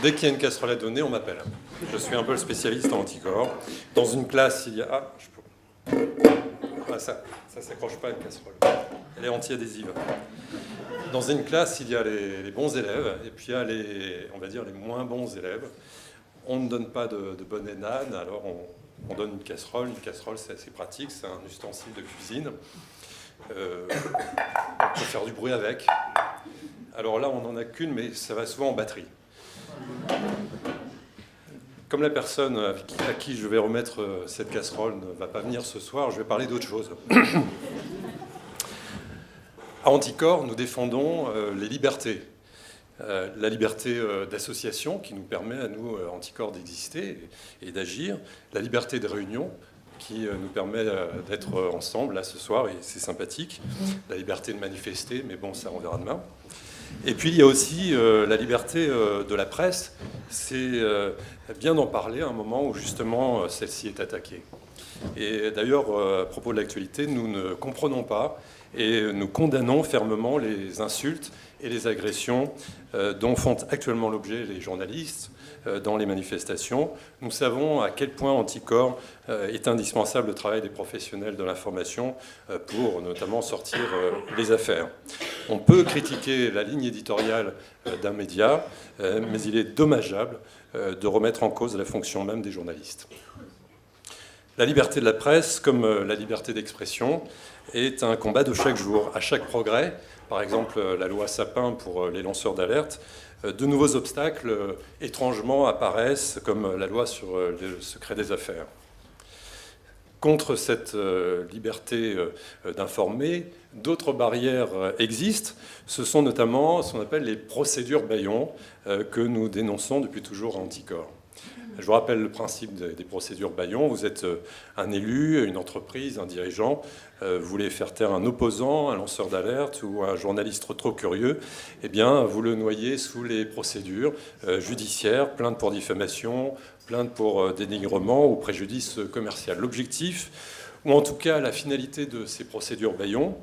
Dès qu'il y a une casserole à donner, on m'appelle. Je suis un peu le spécialiste en anticorps. Dans une classe, il y a... Ah, ça s'accroche pas à une casserole. Elle est anti-adhésive. Dans une classe, il y a les bons élèves et puis il y a on va dire, les moins bons élèves. On ne donne pas de bonnet d'âne, alors on donne une casserole. Une casserole, c'est assez pratique, c'est un ustensile de cuisine. On peut faire du bruit avec. Alors là, on n'en a qu'une, mais ça va souvent en batterie. Comme la personne à qui je vais remettre cette casserole ne va pas venir ce soir, je vais parler d'autre chose. À Anticorps, nous défendons les libertés. La liberté d'association qui nous permet à nous, Anticorps, d'exister et d'agir. La liberté de réunion qui nous permet d'être ensemble là ce soir, et c'est sympathique. La liberté de manifester, mais bon, ça on verra demain. Et puis il y a aussi la liberté de la presse. C'est bien d'en parler à un moment où justement celle-ci est attaquée. Et d'ailleurs, à propos de l'actualité, nous ne comprenons pas et nous condamnons fermement les insultes et les agressions dont font actuellement l'objet les journalistes dans les manifestations. Nous savons à quel point Anticorps est indispensable le travail des professionnels de l'information pour notamment sortir les affaires. On peut critiquer la ligne éditoriale d'un média, mais il est dommageable de remettre en cause la fonction même des journalistes. La liberté de la presse, comme la liberté d'expression, est un combat de chaque jour. À chaque progrès, par exemple la loi Sapin pour les lanceurs d'alerte, de nouveaux obstacles étrangement apparaissent, comme la loi sur le secret des affaires. Contre cette liberté d'informer, d'autres barrières existent. Ce sont notamment ce qu'on appelle les procédures bâillons que nous dénonçons depuis toujours à Anticorps. Je vous rappelle le principe des procédures bâillons. Vous êtes un élu, une entreprise, un dirigeant. Vous voulez faire taire un opposant, un lanceur d'alerte ou un journaliste trop curieux. Eh bien, vous le noyez sous les procédures judiciaires, plainte pour diffamation, plainte pour dénigrement ou préjudice commercial. L'objectif, ou en tout cas la finalité de ces procédures bâillons,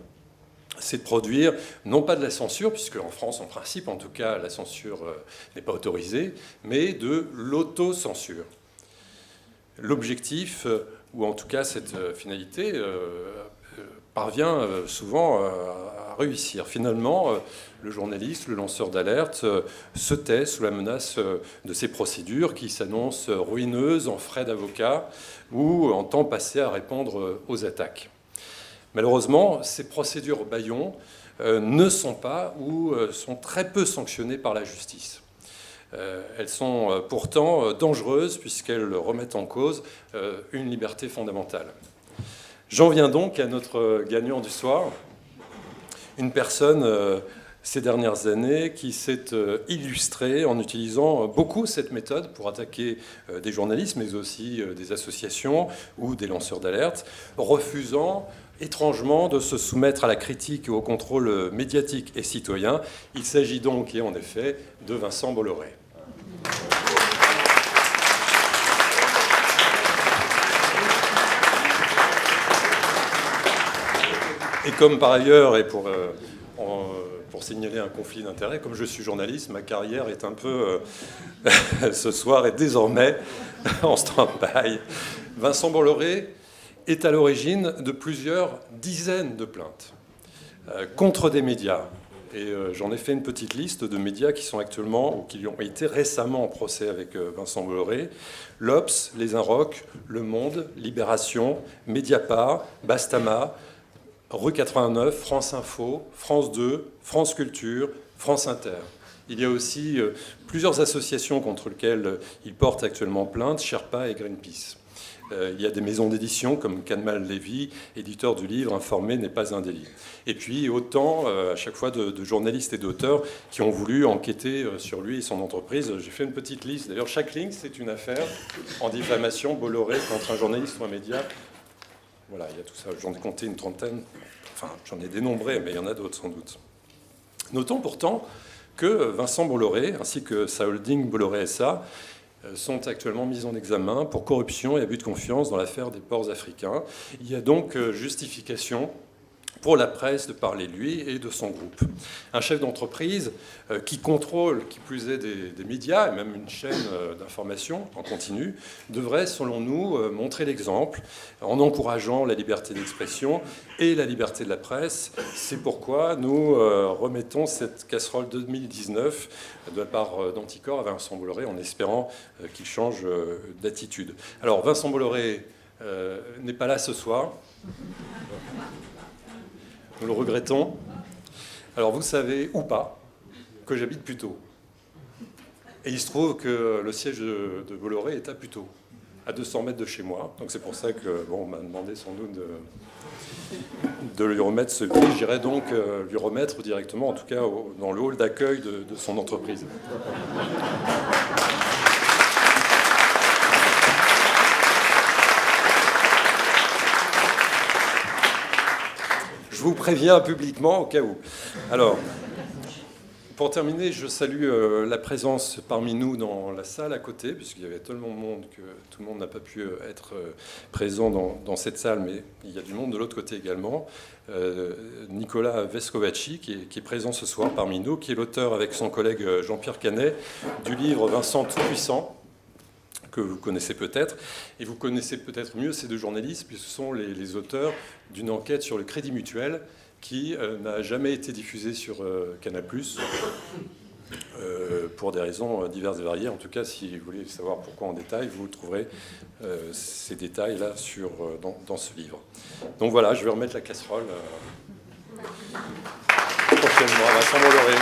c'est de produire, non pas de la censure, puisque en France, en principe, en tout cas, la censure n'est pas autorisée, mais de l'autocensure. L'objectif, ou en tout cas cette finalité, parvient souvent à réussir. Finalement, le journaliste, le lanceur d'alerte, se tait sous la menace de ces procédures qui s'annoncent ruineuses en frais d'avocat ou en temps passé à répondre aux attaques. Malheureusement, ces procédures bâillons ne sont pas ou sont très peu sanctionnées par la justice. Elles sont pourtant dangereuses puisqu'elles remettent en cause une liberté fondamentale. J'en viens donc à notre gagnant du soir, une personne ces dernières années qui s'est illustrée en utilisant beaucoup cette méthode pour attaquer des journalistes, mais aussi des associations ou des lanceurs d'alerte, refusant étrangement de se soumettre à la critique et au contrôle médiatique et citoyen. Il s'agit donc, et en effet, de Vincent Bolloré. Et comme par ailleurs, et pour signaler un conflit d'intérêts, comme je suis journaliste, ma carrière est un peu, ce soir, et désormais en stand-by. Vincent Bolloré est à l'origine de plusieurs dizaines de plaintes contre des médias. Et j'en ai fait une petite liste de médias qui sont actuellement, ou qui ont été récemment en procès avec Vincent Bolloré. L'Obs, Les Inrocks, Le Monde, Libération, Mediapart, Bastama, Rue 89, France Info, France 2, France Culture, France Inter. Il y a aussi plusieurs associations contre lesquelles il porte actuellement plainte, Sherpa et Greenpeace. Il y a des maisons d'édition comme Canmal Lévy, éditeur du livre « Informer n'est pas un délit ». Et puis autant, à chaque fois, de journalistes et d'auteurs qui ont voulu enquêter sur lui et son entreprise. J'ai fait une petite liste. D'ailleurs, chaque ligne, c'est une affaire en diffamation, Bolloré contre un journaliste ou un média. Voilà, il y a tout ça. J'en ai compté une trentaine. Enfin, j'en ai dénombré, mais il y en a d'autres sans doute. Notons pourtant que Vincent Bolloré, ainsi que sa holding Bolloré SA, sont actuellement mis en examen pour corruption et abus de confiance dans l'affaire des ports africains. Il y a donc justification pour la presse de parler de lui et de son groupe. Un chef d'entreprise qui contrôle, qui plus est, des médias, et même une chaîne d'information en continu, devrait, selon nous, montrer l'exemple en encourageant la liberté d'expression et la liberté de la presse. C'est pourquoi nous remettons cette casserole 2019 de la part d'Anticor à Vincent Bolloré en espérant qu'il change d'attitude. Alors, Vincent Bolloré n'est pas là ce soir. Nous le regrettons. Alors, vous savez, ou pas, que j'habite Puteaux. Et il se trouve que le siège de Bolloré est à Puteaux, à 200 mètres de chez moi. Donc c'est pour ça que, bon, on m'a demandé sans doute de lui remettre ce prix. J'irai donc lui remettre directement, en tout cas, dans le hall d'accueil de son entreprise. Je vous préviens publiquement au cas où. Alors, pour terminer, je salue la présence parmi nous dans la salle à côté, puisqu'il y avait tellement de monde que tout le monde n'a pas pu être présent dans cette salle, mais il y a du monde de l'autre côté également. Nicolas Vescovacci, qui est présent ce soir parmi nous, qui est l'auteur avec son collègue Jean-Pierre Canet du livre Vincent Tout-Puissant, que vous connaissez peut-être, et vous connaissez peut-être mieux ces deux journalistes, puisque ce sont les auteurs d'une enquête sur le Crédit Mutuel qui n'a jamais été diffusée sur Canal+, pour des raisons diverses et variées. En tout cas, si vous voulez savoir pourquoi en détail, vous trouverez ces détails-là dans ce livre. Donc voilà, je vais remettre la casserole prochainement à Vincent Bolloré.